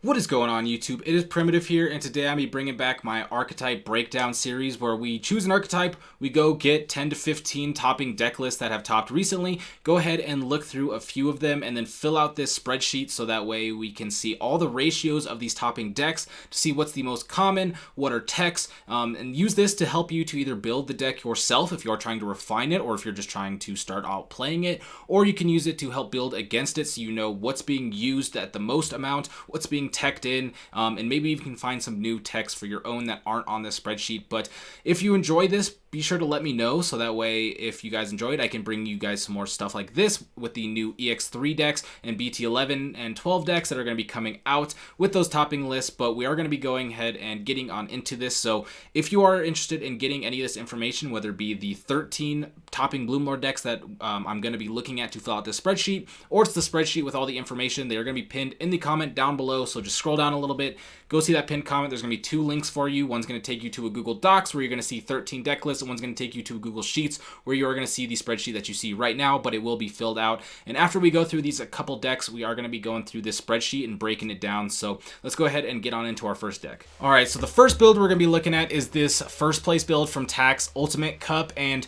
What is going on, YouTube? It is Primitive here, and today I'm bringing back my archetype breakdown series where we choose an archetype, we go get 10 to 15 topping deck lists that have topped recently, go ahead and look through a few of them, and then fill out this spreadsheet so that way we can see all the ratios of these topping decks to see what's the most common, what are techs, and use this to help you to either build the deck yourself if you are trying to refine it, or if you're just trying to start out playing it, or you can use it to help build against it so you know what's being used at the most amount, what's being teched in, and maybe you can find some new techs for your own that aren't on this spreadsheet. But if you enjoy this, be sure to let me know so that way if you guys enjoy it, I can bring you guys some more stuff like this with the new EX3 decks and BT11 and 12 decks that are going to be coming out with those topping lists. But we are going to be going ahead and getting on into this. So if you are interested in getting any of this information, whether it be the 13 topping Bloomlord decks that I'm going to be looking at to fill out this spreadsheet, or it's the spreadsheet with all the information, they are going to be pinned in the comment down below. So just scroll down a little bit, go see that pinned comment. There's going to be two links for you. One's going to take you to a Google Docs where you're going to see 13 deck lists, and one's going to take you to a Google Sheets where you are going to see the spreadsheet that you see right now, but it will be filled out. And after we go through these a couple decks, we are going to be going through this spreadsheet and breaking it down. So let's go ahead and get on into our first deck. All right, so the first build we're going to be looking at is this first place build from Tax Ultimate Cup, and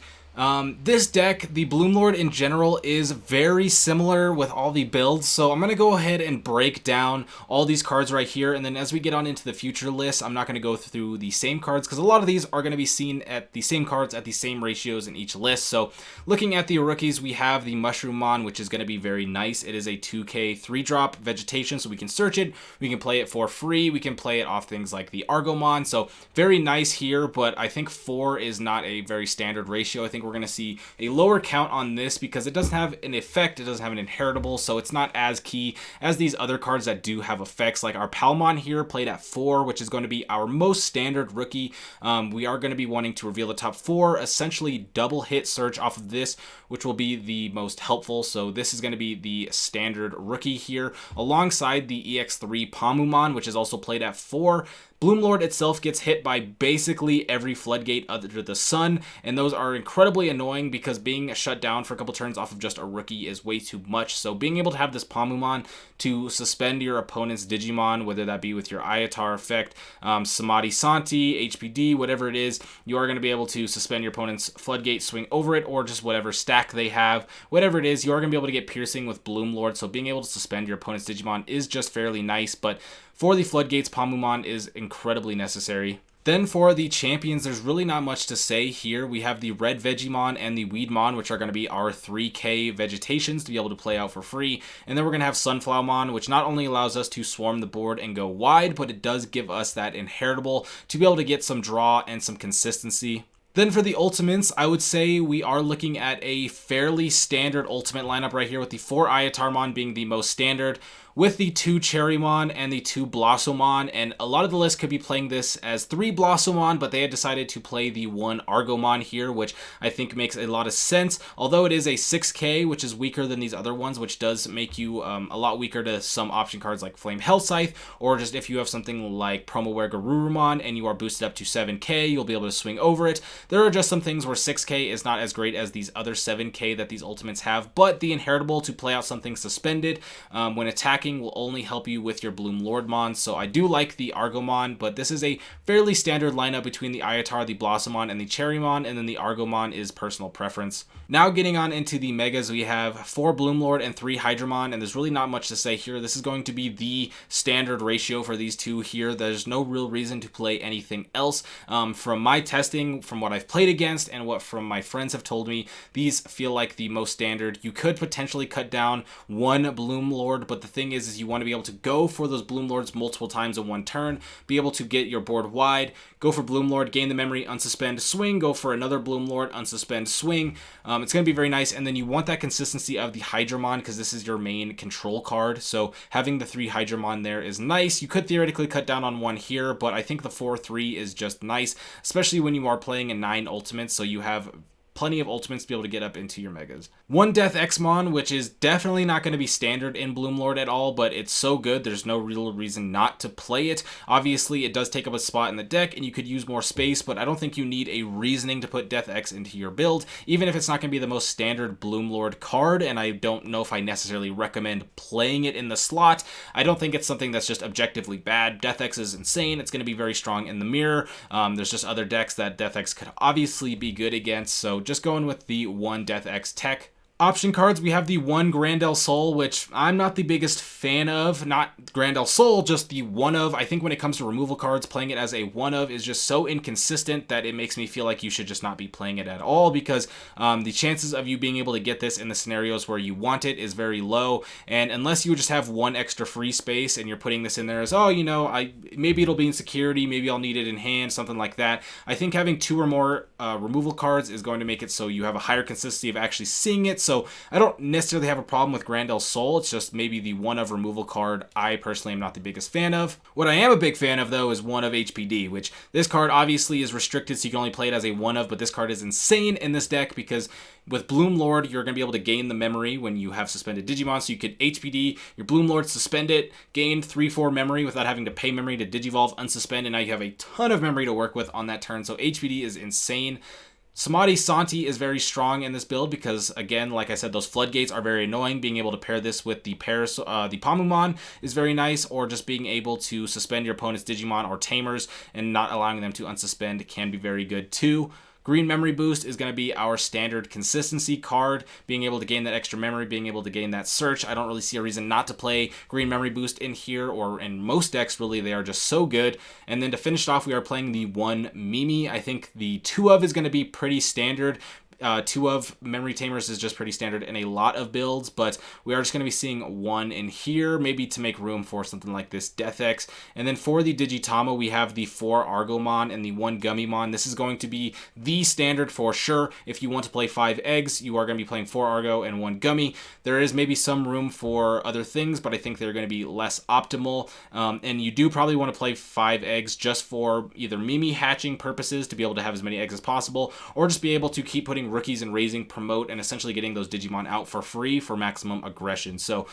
this deck, the Bloomlord in general, is very similar with all the builds, so I'm going to go ahead and break down all these cards right here, and then as we get on into the future list, I'm not going to go through the same cards, because a lot of these are going to be seen at the same cards at the same ratios in each list. So looking at the rookies, we have the Mushroomon, which is going to be very nice. It is a 2k 3-drop vegetation, so we can search it, we can play it for free, we can play it off things like the Argomon, so very nice here, but I think 4 is not a very standard ratio. I think we're going to see a lower count on this because it doesn't have an effect, it doesn't have an inheritable, so it's not as key as these other cards that do have effects, like our Palmuman here played at 4, which is going to be our most standard rookie. We are going to be wanting to reveal the top 4, essentially double hit search off of this, which will be the most helpful. So this is going to be the standard rookie here, alongside the EX3 Palmuman, which is also played at 4. Bloomlord itself gets hit by basically every floodgate under the sun, and those are incredibly annoying because being shut down for a couple turns off of just a rookie is way too much. So being able to have this Palmuman to suspend your opponent's Digimon, whether that be with your Ayatar effect, Samadhi Santi, HPD, whatever it is, you are going to be able to suspend your opponent's floodgate, swing over it, or just whatever stack they have. Whatever it is, you are going to be able to get piercing with Bloomlord, so being able to suspend your opponent's Digimon is just fairly nice, but for the floodgates, Palmuman is incredibly necessary. Then for the champions, there's really not much to say here. We have the red Vegemon and the Weedmon, which are going to be our 3k vegetations to be able to play out for free. And then we're going to have Sunflowermon, which not only allows us to swarm the board and go wide, but it does give us that inheritable to be able to get some draw and some consistency. Then for the ultimates, I would say we are looking at a fairly standard ultimate lineup right here, with the 4 Ayatarmon being the most standard, with the 2 Cherrymon and the 2 Blossomon, and a lot of the list could be playing this as 3 Blossomon, but they had decided to play the 1 Argomon here, which I think makes a lot of sense, although it is a 6k, which is weaker than these other ones, which does make you a lot weaker to some option cards like Flame Hell Scythe, or just if you have something like Promoware Garurumon and you are boosted up to 7k, you'll be able to swing over it. There are just some things where 6k is not as great as these other 7k that these ultimates have, but the inheritable to play out something suspended when attacking will only help you with your Bloomlordmon, so I do like the Argomon, but this is a fairly standard lineup between the Ayatar, the Blossomon, and the Cherrymon, and then the Argomon is personal preference. Now getting on into the Megas, we have 4 Bloomlord and 3 Hydramon, and there's really not much to say here. This is going to be the standard ratio for these two here. There's no real reason to play anything else. From my testing, from what I've played against, and what from my friends have told me, these feel like the most standard. You could potentially cut down one Bloomlord, but the thing is you want to be able to go for those Bloomlords multiple times in one turn, be able to get your board wide, go for Bloomlord, gain the memory, unsuspend, swing, go for another Bloomlord, unsuspend, swing. It's going to be very nice, and then you want that consistency of the Hydramon because this is your main control card, so having the 3 Hydramon there is nice. You could theoretically cut down on one here, but I think the 4-3 is just nice, especially when you are playing a 9 ultimate, so you have plenty of ultimates to be able to get up into your megas. One Death Xmon, which is definitely not going to be standard in Bloomlord at all, but it's so good, there's no real reason not to play it. Obviously, it does take up a spot in the deck, and you could use more space, but I don't think you need a reasoning to put Death X into your build, even if it's not going to be the most standard Bloomlord card, and I don't know if I necessarily recommend playing it in the slot. I don't think it's something that's just objectively bad. Death X is insane. It's going to be very strong in the mirror. There's just other decks that Death X could obviously be good against, so just going with the one Death X tech. Option cards, we have the one Grand El Sol, which I'm not the biggest fan of. Not Grand El Sol, just the one of. I think when it comes to removal cards, playing it as a one of is just so inconsistent that it makes me feel like you should just not be playing it at all, because the chances of you being able to get this in the scenarios where you want it is very low. And unless you just have one extra free space and you're putting this in there as, oh, you know, maybe it'll be in security, maybe I'll need it in hand, something like that. I think having two or more removal cards is going to make it so you have a higher consistency of actually seeing it. So I don't necessarily have a problem with Grand El Sol. It's just maybe the one of removal card I personally am not the biggest fan of. What I am a big fan of, though, is one of HPD, which this card obviously is restricted, so you can only play it as a one of, but this card is insane in this deck because with Bloomlord, you're going to be able to gain the memory when you have suspended Digimon, so you could HPD your Bloomlord, suspend it, gain 3-4 memory without having to pay memory to Digivolve, unsuspend, and now you have a ton of memory to work with on that turn, so HPD is insane. Samadhi Santi is very strong in this build because, again, like I said, those floodgates are very annoying. Being able to pair this with the Palmuman is very nice, or just being able to suspend your opponent's Digimon or Tamers and not allowing them to unsuspend can be very good too. Green Memory Boost is going to be our standard consistency card. Being able to gain that extra memory, being able to gain that search. I don't really see a reason not to play Green Memory Boost in here or in most decks, really. They are just so good. And then to finish it off, we are playing the one Mimi. I think the two of is going to be pretty standard. Two of Memory Tamers is just pretty standard in a lot of builds, but we are just going to be seeing one in here, maybe to make room for something like this Death X. And then for the Digitama, we have the 4 Argomon and the 1 Gummymon. This is going to be the standard for sure. If you want to play 5 eggs, you are going to be playing 4 Argo and 1 Gummy. There is maybe some room for other things, but I think they're going to be less optimal. And you do probably want to play 5 eggs just for either Mimi hatching purposes to be able to have as many eggs as possible, or just be able to keep putting rookies and raising, promote, and essentially getting those Digimon out for free for maximum aggression. So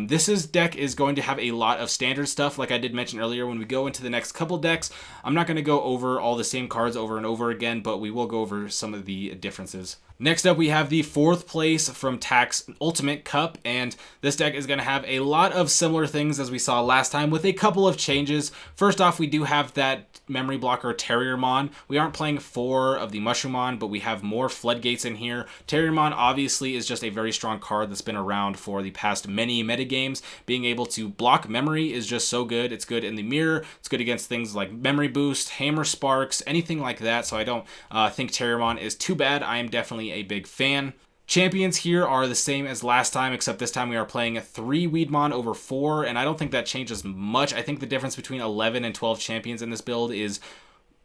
this deck is going to have a lot of standard stuff. Like I did mention earlier, when we go into the next couple decks, I'm not going to go over all the same cards over and over again, but we will go over some of the differences. Next up, we have the 4th place from TAC's Ultimate Cup, and this deck is going to have a lot of similar things as we saw last time with a couple of changes. First off, we do have that memory blocker Terramon. We aren't playing 4 of the Mushroomon, but we have more floodgates in here. Terramon obviously is just a very strong card that's been around for the past many metagames. Being able to block memory is just so good. It's good in the mirror. It's good against things like Memory Boost, Hammer Sparks, anything like that, so I don't think Terramon is too bad. I am definitely a big fan. Champions here are the same as last time, except this time we are playing 3 Weedmon over 4, and I don't think that changes much. I think the difference between 11 and 12 champions in this build is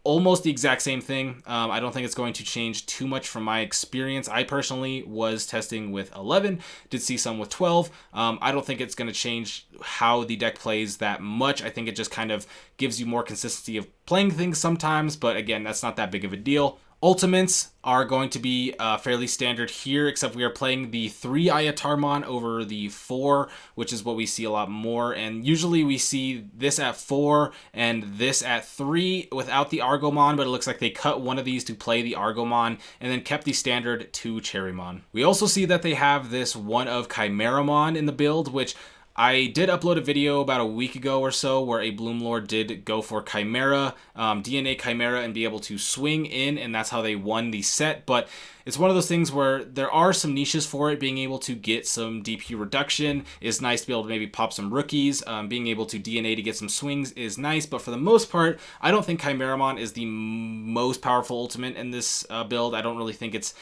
almost the exact same thing. I don't think it's going to change too much from my experience. I personally was testing with 11, did see some with 12. I don't think it's going to change how the deck plays that much. I think it just kind of gives you more consistency of playing things sometimes, but again, that's not that big of a deal. Ultimates are going to be fairly standard here, except we are playing the 3 Ayatarmon over the 4, which is what we see a lot more. And usually we see this at 4 and this at 3 without the Argomon, but it looks like they cut one of these to play the Argomon and then kept the standard 2 Cherrymon. We also see that they have this one of Chimeramon in the build, which I did upload a video about a week ago or so where a Bloomlord did go for Chimera, DNA Chimera, and be able to swing in, and that's how they won the set. But it's one of those things where there are some niches for it. Being able to get some DP reduction is nice to be able to maybe pop some rookies. Being able to DNA to get some swings is nice, but for the most part, I don't think Chimeramon is the most powerful ultimate in this build. I don't really think it's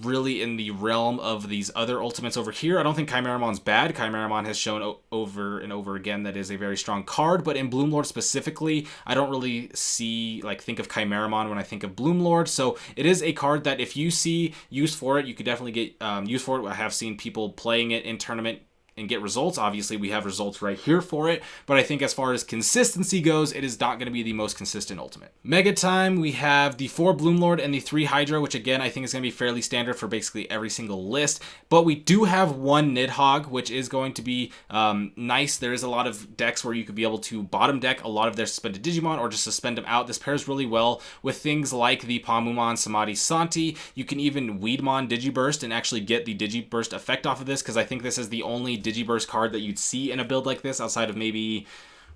really in the realm of these other ultimates over here. I don't think Chimeramon's bad. Chimeramon has shown over and over again that is a very strong card, but in Bloomlord specifically, I don't really think of Chimeramon when I think of Bloomlord. So it is a card that if you see use for it, you could definitely get use for it. I have seen people playing it in tournament and get results. Obviously, we have results right here for it, but I think as far as consistency goes, it is not going to be the most consistent ultimate. Mega time, we have the 4 Bloomlord and the 3 Hydra, which again, I think is going to be fairly standard for basically every single list, but we do have 1 Nidhogg, which is going to be nice. There is a lot of decks where you could be able to bottom deck a lot of their suspended Digimon or just suspend them out. This pairs really well with things like the Palmuman Samadhi Santi. You can even Weedmon Digiburst and actually get the Digiburst effect off of this, because I think this is the only Digiburst card that you'd see in a build like this outside of maybe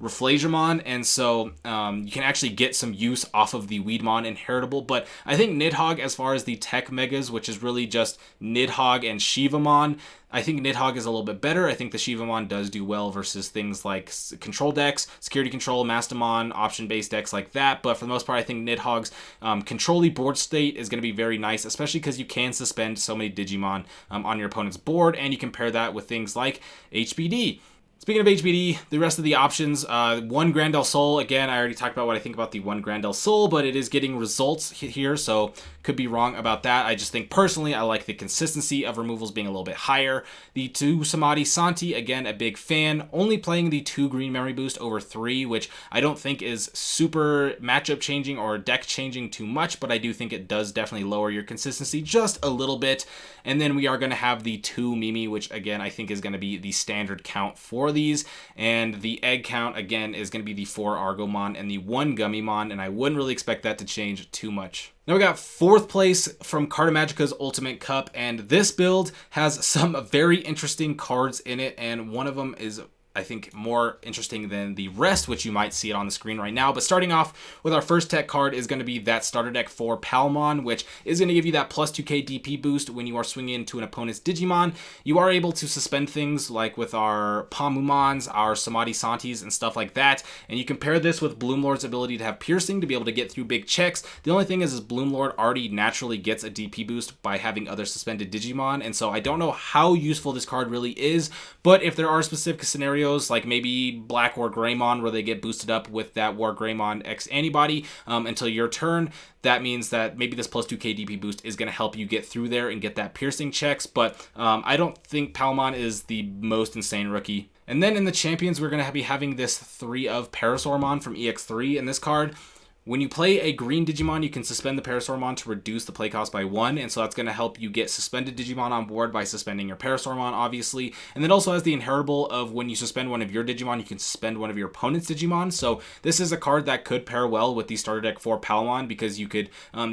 Reflagemon, and so you can actually get some use off of the Weedmon inheritable. But I think Nidhogg, as far as the tech megas, which is really just Nidhogg and Shivamon, I think Nidhogg is a little bit better. I think the Shivamon does do well versus things like control decks, security control, Mastamon, option-based decks like that. But for the most part, I think Nidhogg's control-y board state is going to be very nice, especially because you can suspend so many Digimon on your opponent's board, and you can pair that with things like HBD. Speaking of HBD, the rest of the options, 1 Grandel Soul, again, I already talked about what I think about the 1 Grandel Soul, but it is getting results here, so could be wrong about that. I just think personally I like the consistency of removals being a little bit higher. The 2 Samadhi Santi, again, a big fan, only playing the 2 green memory boost over 3, which I don't think is super matchup changing or deck changing too much, but I do think it does definitely lower your consistency just a little bit. And then we are going to have the 2 Mimi, which again I think is going to be the standard count for these, and the egg count again is going to be the 4 Argomon and the 1 Gummymon, and I wouldn't really expect that to change too much. Now we got 4th place from Cartomagica's Ultimate Cup, and this build has some very interesting cards in it, and one of them is I think more interesting than the rest, which you might see it on the screen right now. But starting off with our first tech card is going to be that starter deck for Palmon, which is going to give you that plus 2k DP boost when you are swinging into an opponent's Digimon. You are able to suspend things like with our Palmumons, our Samadhi Santis, and stuff like that. And you compare this with Bloomlord's ability to have piercing to be able to get through big checks. The only thing is Bloomlord already naturally gets a DP boost by having other suspended Digimon. And so I don't know how useful this card really is, but if there are specific scenarios like maybe Black War Greymon where they get boosted up with that War Greymon X antibody until your turn, that means that maybe this plus 2k DP boost is going to help you get through there and get that piercing checks. But I don't think Palmon is the most insane rookie. And then in the champions, we're going to be having this 3 of Parasaurmon from EX3 in this card. When you play a green Digimon, you can suspend the Parasaurmon to reduce the play cost by 1, and so that's going to help you get suspended Digimon on board by suspending your Parasaurmon, obviously. And it also has the inheritable of when you suspend one of your Digimon, you can suspend one of your opponent's Digimon. So this is a card that could pair well with the starter deck for Palmon, because you could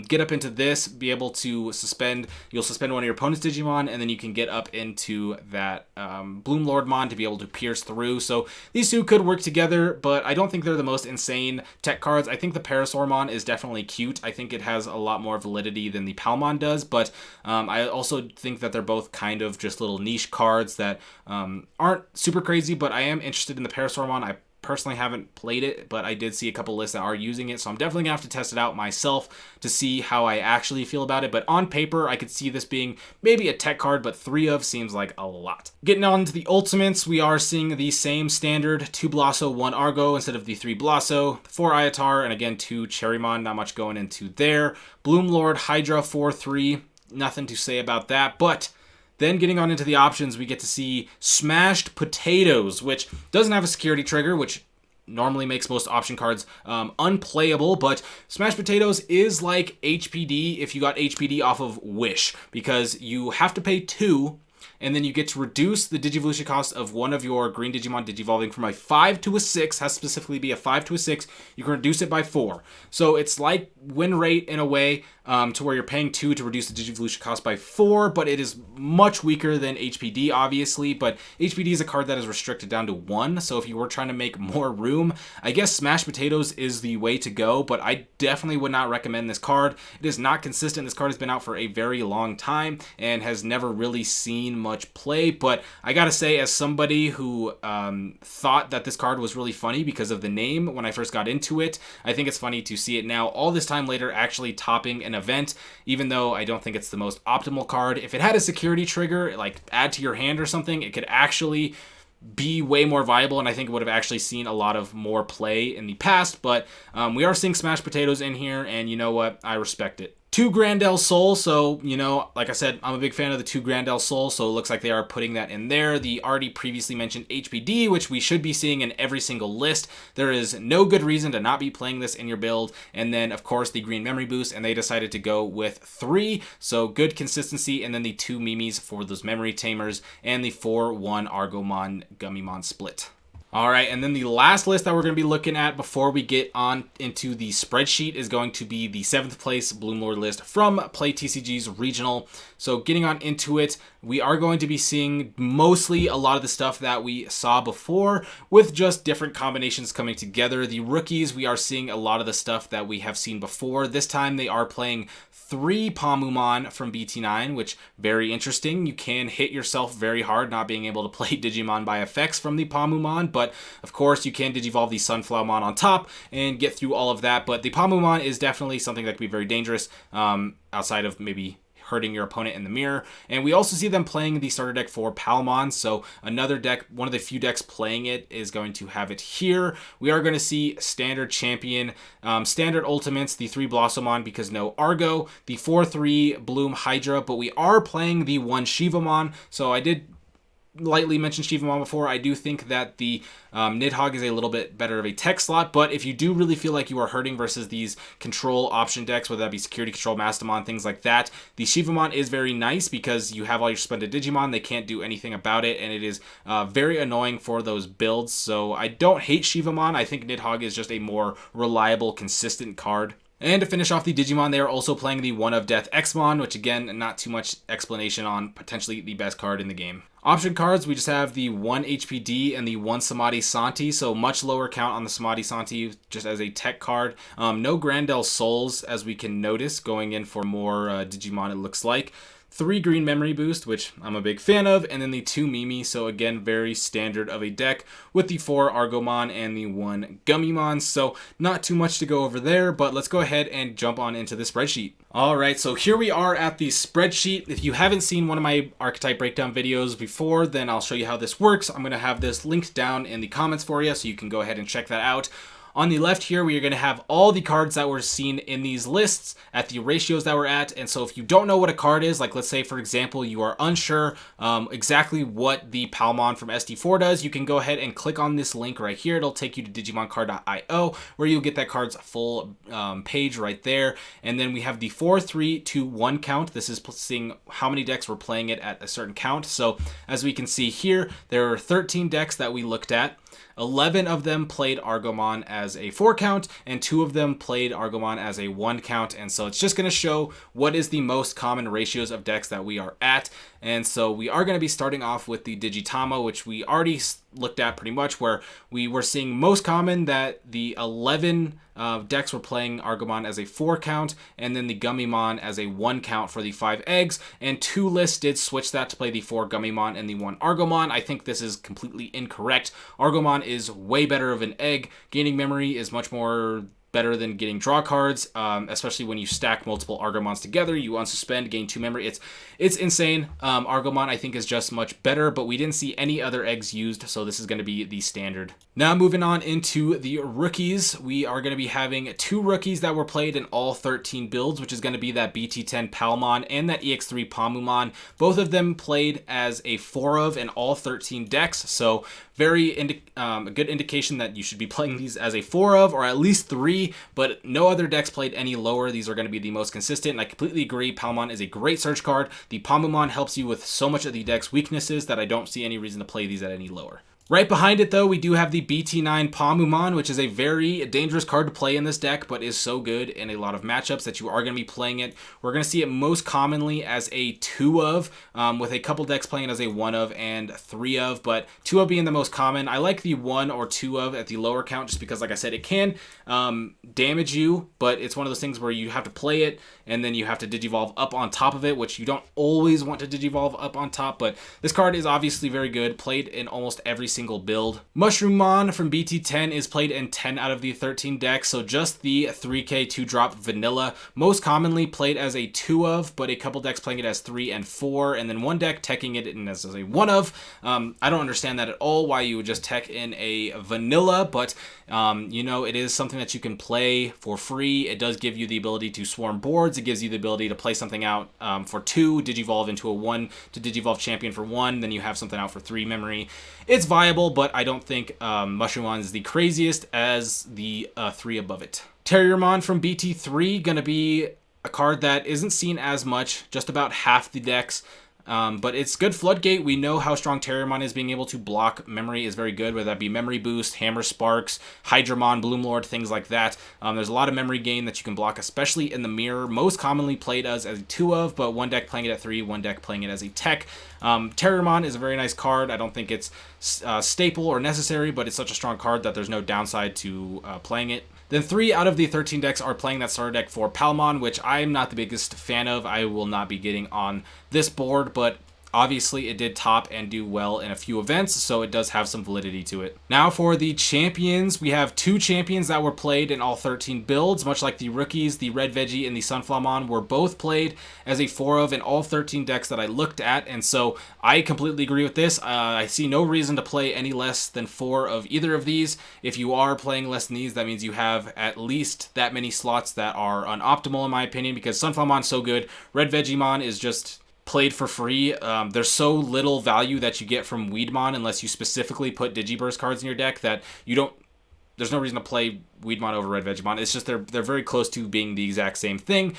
get up into this, be able to suspend, you'll suspend one of your opponent's Digimon, and then you can get up into that Bloomlordmon to be able to pierce through. So these two could work together, but I don't think they're the most insane tech cards. I think the Parasaurmon is definitely cute. I think it has a lot more validity than the Palmon does, but I also think that they're both kind of just little niche cards that aren't super crazy, but I am interested in the Parasaurmon. I personally haven't played it, but I did see a couple lists that are using it, so I'm definitely gonna have to test it out myself to see how I actually feel about it. But on paper, I could see this being maybe a tech card, but 3 of seems like a lot. Getting on to the ultimates, we are seeing the same standard 2 Blasso, 1 Argo instead of the 3 Blasso, 4 Iatar, and again 2 Cherrymon. Not much going into there. Bloomlord, Hydra, 4/3. Nothing to say about that, but then getting on into the options, we get to see Smashed Potatoes, which doesn't have a security trigger, which normally makes most option cards unplayable, but Smashed Potatoes is like HPD if you got HPD off of Wish, because you have to pay 2, and then you get to reduce the Digivolution cost of one of your green Digimon Digivolving from a 5 to a 6, has to specifically be a 5 to a 6, you can reduce it by 4. So it's like win rate in a way, to where you're paying 2 to reduce the Digivolution cost by 4, but it is much weaker than HPD, obviously. But HPD is a card that is restricted down to 1, so if you were trying to make more room, I guess Smashed Potatoes is the way to go, but I definitely would not recommend this card. It is not consistent. This card has been out for a very long time and has never really seen much play, but I gotta say, as somebody who thought that this card was really funny because of the name when I first got into it, I think it's funny to see it now, all this time later, actually topping an event, even though I don't think it's the most optimal card. If it had a security trigger, like add to your hand or something, it could actually be way more viable, and I think it would have actually seen a lot of more play in the past. But we are seeing Smashed Potatoes in here, and you know what? I respect it. 2 Grandel Soul, so, you know, like I said, I'm a big fan of the 2 Grandel Soul, so it looks like they are putting that in there. The already previously mentioned HPD, which we should be seeing in every single list. There is no good reason to not be playing this in your build. And then, of course, the Green Memory Boost, and they decided to go with 3, so good consistency, and then the 2 Mimis for those Memory Tamers, and the 4-1 Argomon Gummymon split. All right, and then the last list that we're going to be looking at before we get on into the spreadsheet is going to be the 7th place Bloomlord list from Play TCG's Regional. So getting on into it, we are going to be seeing mostly a lot of the stuff that we saw before with just different combinations coming together. The rookies, we are seeing a lot of the stuff that we have seen before. This time they are playing 3 Palmuman from BT9, which very interesting. You can hit yourself very hard not being able to play Digimon by effects from the Palmuman, but of course you can Digivolve the Sunflowermon on top and get through all of that. But the Palmuman is definitely something that can be very dangerous outside of maybe hurting your opponent in the mirror. And we also see them playing the starter deck for Palmon, so another deck, one of the few decks playing it is going to have it here. We are going to see standard champion, standard ultimates, the 3 Blossomon because no Argo, the 4-3 Bloom Hydra, but we are playing the 1 Shivamon, so I did lightly mentioned Shivamon before. I do think that the Nidhog is a little bit better of a tech slot, but if you do really feel like you are hurting versus these control option decks, whether that be Security Control, Mastamon, things like that, the Shivamon is very nice because you have all your suspended Digimon. They can't do anything about it, and it is very annoying for those builds. So I don't hate Shivamon. I think Nidhogg is just a more reliable, consistent card. And to finish off the Digimon, they are also playing the 1 of Death Xmon, which again, not too much explanation on, potentially the best card in the game. Option cards, we just have the 1 HPD and the 1 Samadhi Santi, so much lower count on the Samadhi Santi just as a tech card. No Grandel Souls, as we can notice, going in for more Digimon it looks like. 3 Green Memory Boost, which I'm a big fan of, and then the 2 Mimi, so again, very standard of a deck with the 4 Argomon and the 1 Gummymon, so not too much to go over there, but let's go ahead and jump on into the spreadsheet. Alright, so here we are at the spreadsheet. If you haven't seen one of my archetype breakdown videos before, then I'll show you how this works. I'm going to have this linked down in the comments for you, so you can go ahead and check that out. On the left here, we are going to have all the cards that were seen in these lists at the ratios that we're at. And so if you don't know what a card is, like let's say, for example, you are unsure exactly what the Palmon from SD4 does, you can go ahead and click on this link right here. It'll take you to digimoncard.io where you'll get that card's full page right there. And then we have the 4, 3, 2, 1 count. This is seeing how many decks were playing it at a certain count. So as we can see here, there are 13 decks that we looked at. 11 of them played Argomon as a 4 count, and 2 of them played Argomon as a 1 count. And so it's just going to show what is the most common ratios of decks that we are at. And so we are going to be starting off with the Digitama, which we already looked at pretty much, where we were seeing most common that the 11 decks were playing Argomon as a 4 count, and then the Gummymon as a 1 count for the 5 eggs, and 2 lists did switch that to play the 4 Gummymon and the 1 Argomon. I think this is completely incorrect. Argomon is way better of an egg. Gaining memory is much more better than getting draw cards, especially when you stack multiple Argomons together. You unsuspend, gain 2 memory. It's insane. Argomon, I think, is just much better, but we didn't see any other eggs used, so this is going to be the standard. Now moving on into the rookies, we are going to be having 2 rookies that were played in all 13 builds, which is going to be that BT10 Palmon and that EX3 Palmuman. Both of them played as a 4 of in all 13 decks, so very a good indication that you should be playing these as a 4 of, or at least 3, but no other decks played any lower. These are going to be the most consistent, and I completely agree. Palmon is a great search card. The Palmuman helps you with so much of the deck's weaknesses that I don't see any reason to play these at any lower. Right behind it, though, we do have the BT9 Palmuman, which is a very dangerous card to play in this deck, but is so good in a lot of matchups that you are going to be playing it. We're going to see it most commonly as a 2 of, with a couple decks playing it as a 1 of and 3 of, but 2 of being the most common. I like the 1 or 2 of at the lower count just because, like I said, it can damage you, but it's one of those things where you have to play it, and then you have to Digivolve up on top of it, which you don't always want to Digivolve up on top, but this card is obviously very good, played in almost every single single build. Mushroomon from BT10 is played in 10 out of the 13 decks, so just the 3k 2-drop vanilla, most commonly played as a 2 of, but a couple decks playing it as 3 and 4, and then one deck teching it in as a 1 of. I don't understand that at all, why you would just tech in a vanilla, but you know, it is something that you can play for free. It does give you the ability to swarm boards. It gives you the ability to play something out for 2, Digivolve into a 1 to Digivolve Champion for 1, then you have something out for 3 memory. It's viable, but I don't think Mushroomon is the craziest as the 3 above it. Terramon from BT3, gonna be a card that isn't seen as much, just about half the decks. But it's good floodgate. We know how strong Terramon is. Being able to block memory is very good, whether that be Memory Boost, Hammer Sparks, Hydramon, Bloomlord, things like that. There's a lot of memory gain that you can block, especially in the mirror. Most commonly played as a 2 of, but one deck playing it at 3, one deck playing it as a tech. Terramon is a very nice card. I don't think it's staple or necessary, but it's such a strong card that there's no downside to playing it. Then 3 out of the 13 decks are playing that starter deck for Palmuman, which I'm not the biggest fan of. I will not be getting on this board, but obviously it did top and do well in a few events, so it does have some validity to it. Now for the champions, we have 2 champions that were played in all 13 builds, much like the rookies. The Red Veggie and the Sunflowmon were both played as a 4 of in all 13 decks that I looked at, and so I completely agree with this. I see no reason to play any less than 4 of either of these. If you are playing less than these, that means you have at least that many slots that are unoptimal in my opinion, because Sunflowmon's so good. Red Vegiemon is just played for free. There's so little value that you get from Weedmon unless you specifically put Digiburst cards in your deck that you don't. There's no reason to play Weedmon over Red Vegiemon. It's just they're very close to being the exact same thing.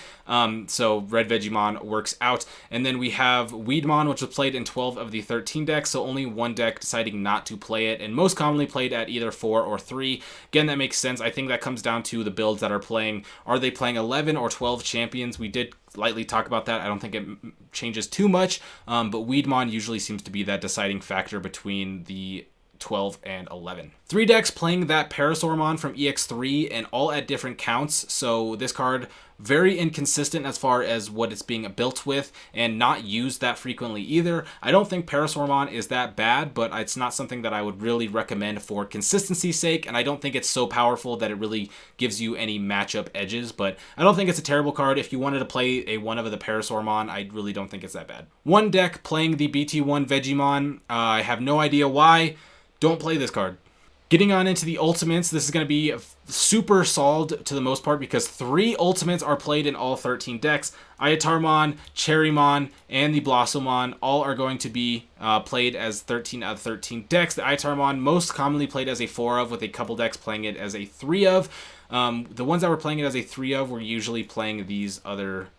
So Red Vegiemon works out. And then we have Weedmon, which was played in 12 of the 13 decks, so only one deck deciding not to play it, and most commonly played at either 4 or 3. Again, that makes sense. I think that comes down to the builds that are playing. Are they playing 11 or 12 champions? We did lightly talk about that. I don't think it changes too much, but Weedmon usually seems to be that deciding factor between the 12 and 11. 3 decks playing that Parasaurmon from EX3 and all at different counts, so this card very inconsistent as far as what it's being built with and not used that frequently either. I don't think Parasaurmon is that bad, but it's not something that I would really recommend for consistency's sake, and I don't think it's so powerful that it really gives you any matchup edges, but I don't think it's a terrible card. If you wanted to play a 1 of the Parasaurmon, I really don't think it's that bad. 1 deck playing the BT1 Vegiemon. I have no idea why. Don't play this card. Getting on into the ultimates, this is going to be super solved to the most part because 3 ultimates are played in all 13 decks. Ayatarmon, Cherrymon, and the Blossomon all are going to be played as 13 out of 13 decks. The Ayatarmon most commonly played as a 4 of, with a couple decks playing it as a 3 of. The ones that were playing it as a 3 of were usually playing these other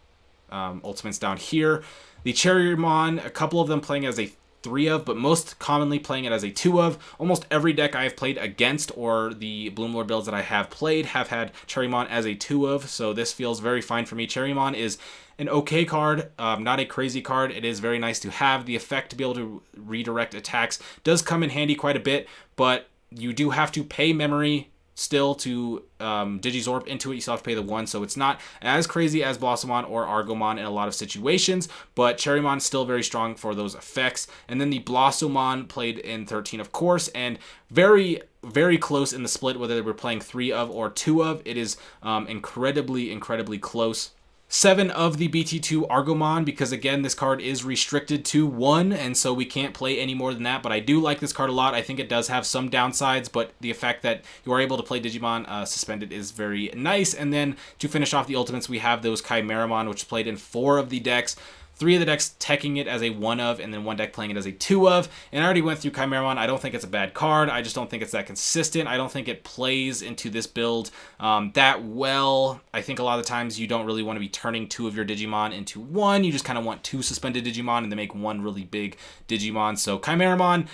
ultimates down here. The Cherrymon, a couple of them playing as a 3 of, but most commonly playing it as a 2 of. Almost every deck I have played against, or the Bloomlord builds that I have played, have had Cherrymon as a 2 of, so this feels very fine for me. Cherrymon is an okay card, not a crazy card. It is very nice to have. The effect to be able to redirect attacks does come in handy quite a bit, but you do have to pay memory still to Digizorp into it. You still have to pay the 1, so it's not as crazy as Blossomon or Argomon in a lot of situations, but Cherrymon still very strong for those effects. And then the Blossomon played in 13, of course, and very, very close in the split, whether they were playing 3 of or 2 of. It is incredibly close. 7 of the BT2 Argomon, because again, this card is restricted to 1, and so we can't play any more than that, but I do like this card a lot. I think it does have some downsides, but the effect that you are able to play Digimon suspended is very nice. And then to finish off the ultimates, we have those Chimeramon, which played in 4 of the decks. 3 of the decks teching it as a 1 of, and then 1 deck playing it as a 2 of. And I already went through Chimeramon. I don't think it's a bad card. I just don't think it's that consistent. I don't think it plays into this build that well. I think a lot of the times you don't really want to be turning 2 of your Digimon into 1. You just kind of want 2 suspended Digimon and then make 1 really big Digimon. So Chimeramon,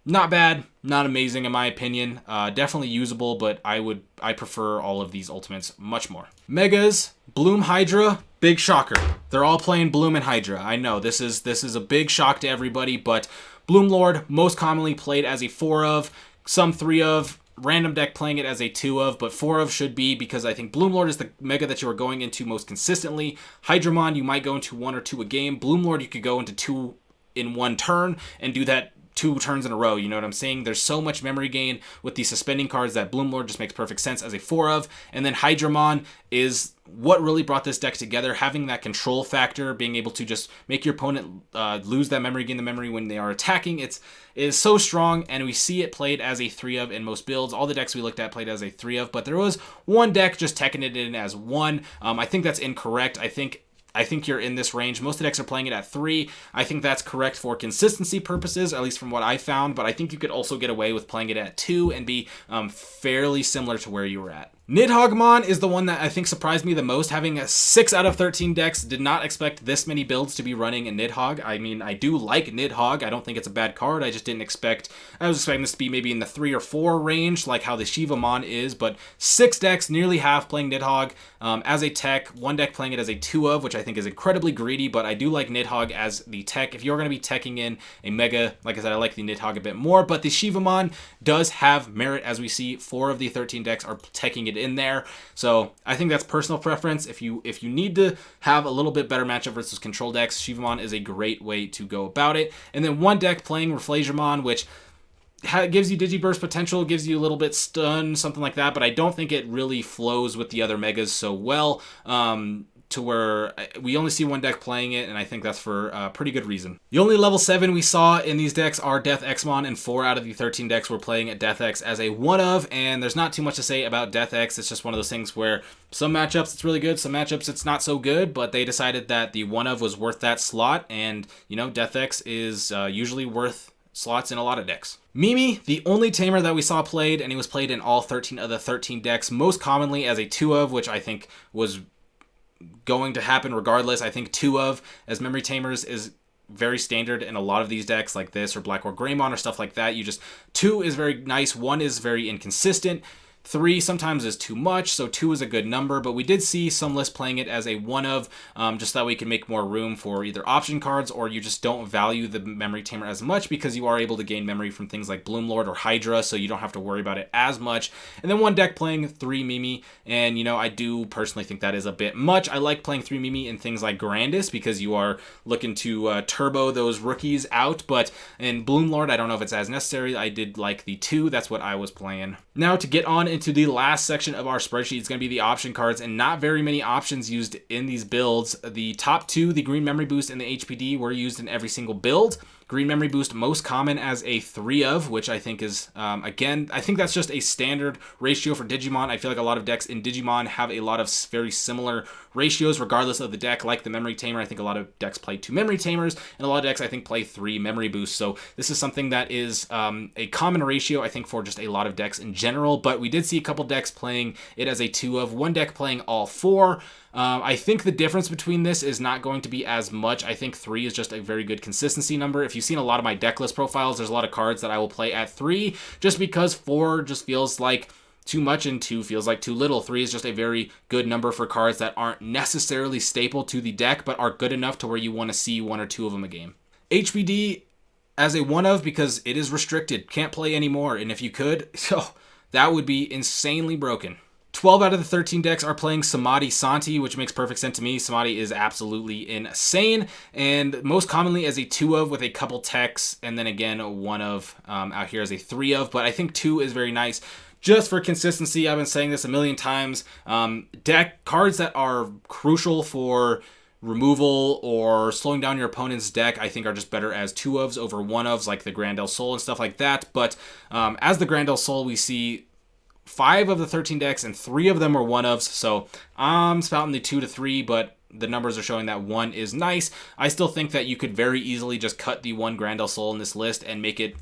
not bad, not amazing in my opinion. Definitely usable, but I prefer all of these ultimates much more. Megas, Bloom Hydra, big shocker. They're all playing Bloom and Hydra. I know this is a big shock to everybody, but Bloomlord most commonly played as a 4 of, some 3 of, random deck playing it as a 2 of, but 4 of should be, because I think Bloomlord is the mega that you are going into most consistently. Hydramon, you might go into 1 or 2 a game. Bloomlord, you could go into 2 in 1 turn and do that 2 turns in a row. You know what I'm saying? There's so much memory gain with the suspending cards that Bloomlord just makes perfect sense as a 4 of. And then Hydramon is what really brought this deck together, having that control factor, being able to just make your opponent lose that memory, gain the memory when they are attacking. It is so strong, and we see it played as a 3 of in most builds. All the decks we looked at played as a 3 of, but there was one deck just teching it in as 1. I think that's incorrect. I think you're in this range. Most of the decks are playing it at 3. I think that's correct for consistency purposes, at least from what I found, but I think you could also get away with playing it at 2 and be fairly similar to where you were at. Nidhogmon is the one that I think surprised me the most, having a 6 out of 13 decks. Did not expect this many builds to be running in Nidhogg. I mean, I do like Nidhogg. I don't think it's a bad card. I just didn't expect, I was expecting this to be maybe in the 3 or 4 range, like how the Shivamon is, but 6 decks, nearly half playing Nidhogg as a tech, 1 deck playing it as a 2 of, which I think is incredibly greedy, but I do like Nidhogg as the tech. If you're going to be teching in a Mega, like I said, I like the Nidhogg a bit more, but the Shivamon does have merit, as we see 4 of the 13 decks are teching it in there. So I think that's personal preference. If you need to have a little bit better matchup versus control decks, Shivamon is a great way to go about it. And then 1 deck playing Reflagermon, which gives you Digiburst potential, gives you a little bit stun, something like that, but I don't think it really flows with the other Megas so well. To where we only see 1 deck playing it, and I think that's for a pretty good reason. The only level 7 we saw in these decks are Death Xmon, and 4 out of the 13 decks were playing at Death X as a 1 of, and there's not too much to say about Death X. It's just one of those things where some matchups it's really good, some matchups it's not so good, but they decided that the 1 of was worth that slot, and you know, Death X is usually worth slots in a lot of decks. Mimi, the only tamer that we saw played, and he was played in all 13 of the 13 decks, most commonly as a 2 of, which I think was going to happen regardless. I think 2 of as memory tamers is very standard in a lot of these decks like this or Black or Greymon or stuff like that. 2 is very nice, 1 is very inconsistent, 3 sometimes is too much, so 2 is a good number, but we did see some lists playing it as a 1 of, just that we can make more room for either option cards, or you just don't value the memory tamer as much because you are able to gain memory from things like Bloomlord or Hydra, so you don't have to worry about it as much. And then 1 deck playing 3 Mimi, and you know, I do personally think that is a bit much. I like playing 3 Mimi in things like Grandis because you are looking to turbo those rookies out, but in Bloomlord, I don't know if it's as necessary. I did like the 2, that's what I was playing. Now to get on into the last section of our spreadsheet, it's going to be the option cards, and not very many options used in these builds. The top 2, the Green Memory Boost and the HPD, were used in every single build. Green Memory Boost most common as a 3 of, which I think is, again, I think that's just a standard ratio for Digimon. I feel like a lot of decks in Digimon have a lot of very similar ratios regardless of the deck, like the Memory Tamer. I think a lot of decks play 2 Memory Tamers, and a lot of decks I think play 3 Memory Boosts. So this is something that is a common ratio, I think, for just a lot of decks in general, but we did see a couple decks playing it as a 2 of, 1 deck playing all 4. I think the difference between this is not going to be as much. I think 3 is just a very good consistency number. If you've seen a lot of my deck list profiles, there's a lot of cards that I will play at 3 just because 4 just feels like too much and 2 feels like too little. 3 is just a very good number for cards that aren't necessarily staple to the deck but are good enough to where you want to see 1 or 2 of them a game. HBD as a 1 of because it is restricted. Can't play anymore, and if you could, that would be insanely broken. 12 out of the 13 decks are playing Samadhi Santi, which makes perfect sense to me. Samadhi is absolutely insane, and most commonly as a 2 of with a couple techs, and then again a 1 of out here as a 3 of, but I think 2 is very nice. Just for consistency, I've been saying this a million times, deck cards that are crucial for removal or slowing down your opponent's deck, I think are just better as 2 ofs over 1 ofs, like the Grand El Sol and stuff like that, but as the Grand El Sol, we see 5 of the 13 decks, and 3 of them were 1 ofs, so I'm spouting the 2 to 3, but the numbers are showing that 1 is nice. I still think that you could very easily just cut the 1 Grand El Sol in this list and make it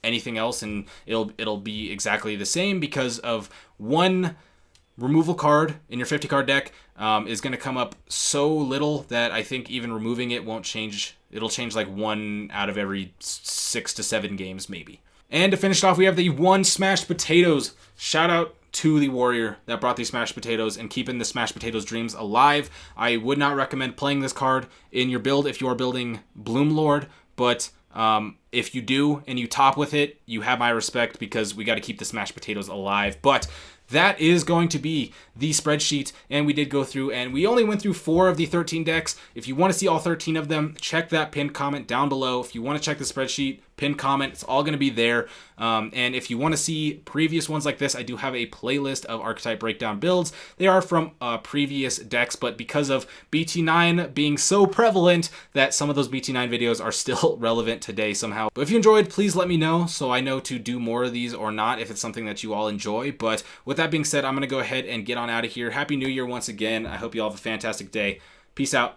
anything else, and it'll be exactly the same because of 1 removal card in your 50 card deck is going to come up so little that I think even removing it won't change. It'll change like 1 out of every 6 to 7 games maybe. And to finish it off, we have the 1 Smashed Potatoes. Shout out to the warrior that brought these Smashed Potatoes and keeping the Smashed Potatoes dreams alive. I would not recommend playing this card in your build if you are building Bloomlord, but if you do and you top with it, you have my respect because we got to keep the Smashed Potatoes alive. But that is going to be the spreadsheet, and we did go through, and we only went through 4 of the 13 decks. If you want to see all 13 of them, check that pinned comment down below. If you want to check the spreadsheet, pinned comment. It's all going to be there. And if you want to see previous ones like this, I do have a playlist of archetype breakdown builds. They are from previous decks, but because of BT9 being so prevalent, that some of those BT9 videos are still relevant today somehow. But if you enjoyed, please let me know so I know to do more of these or not, if it's something that you all enjoy. But with that being said, I'm going to go ahead and get on out of here. Happy New Year once again. I hope you all have a fantastic day. Peace out.